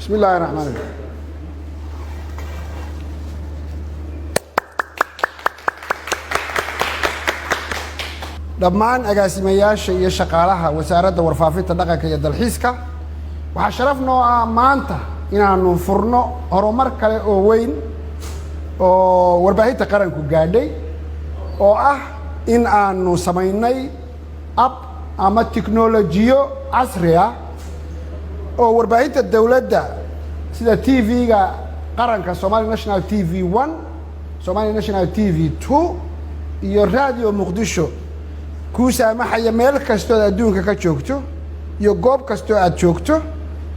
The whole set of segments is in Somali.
بسم الله الرحمن الرحيم. dhammaan agaasimayaasha iyo shaqaalaha wasaaradda warfaafinta dhaqanka iyo dalxiiska waxaa sharaf noo ah maanta inaanu furno horumar kale oo weyn oo warbaahinta qaranku gaadhay oo ah in aanu samaynay app ama tiknoolajiyo casri ah oo warbaahinta dawladda sida TV-ga qaranka Somali National TV 1, Somali National TV 2 iyo Radio Muqdisho ku saamaxaya meel kastoo adduunka ka joogto iyo goob kastoo aad joogto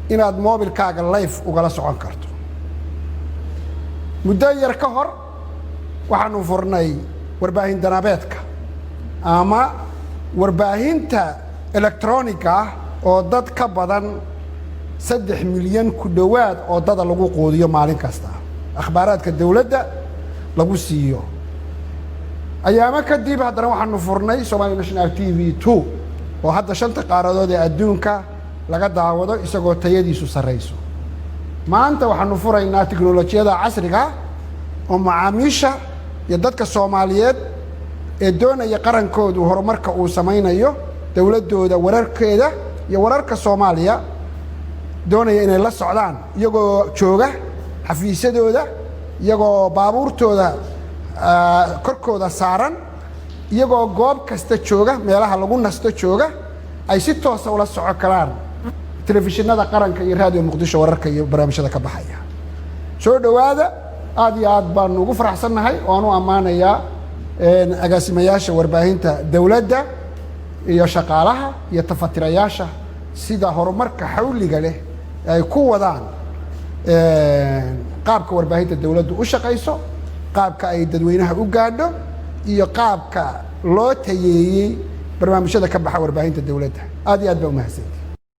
inaad mobilkaaga live ugala socon karto. muddo yar ka hor waxaanu furnay warbaahin danabeedka ama warbaahinta elektrooniga ah oo dad ka badan 3 milyan ku dhawaad oo dad lagu qoodiyo maalin kasta akhbaaraadka dawladda lagu siiyo. ayaama kadib haddana waxaanu furnay Somali National TV 2 oo hadda 5 qaaradood ee adduunka laga daawado isagoo tayadiisu sareyso. maanta waxaanu furaynaa tiknoolajiyada casriga oo macaamiisha iyo dadka Soomaaliyeed ee doonaya qarankoodu horumarka uu samaynayo dawladooda wararkeeda iyo wararka Soomaaliya doonaya inay la socdaan iyagoo jooga xafiisyadooda iyagoo baabuurtooda korkooda saaran iyagoo goob kasta jooga meelaha lagu nasto jooga ay si toos ah ula socon karaan telefishinada qaranka iyo Radio Muqdisho wararka iyo barnaamijyada ka baxaya. soo dhawaada aad iyo aad baan ugu faraxsanahay oo aanu amaanayaa agaasimayaasha warbaahinta dawladda iyo shaqaalaha iyo tafatirayaasha sida horumarka xawliga leh ay ku wadaan qaabka warbaahinta dawladdu u shaqeyso, qaabka ay dadweynaha u gaadho iyo qaabka loo tayeeyay barnaamijyada ka baxa warbaahinta dawladda. aad iyo aad baa u mahadsantahay.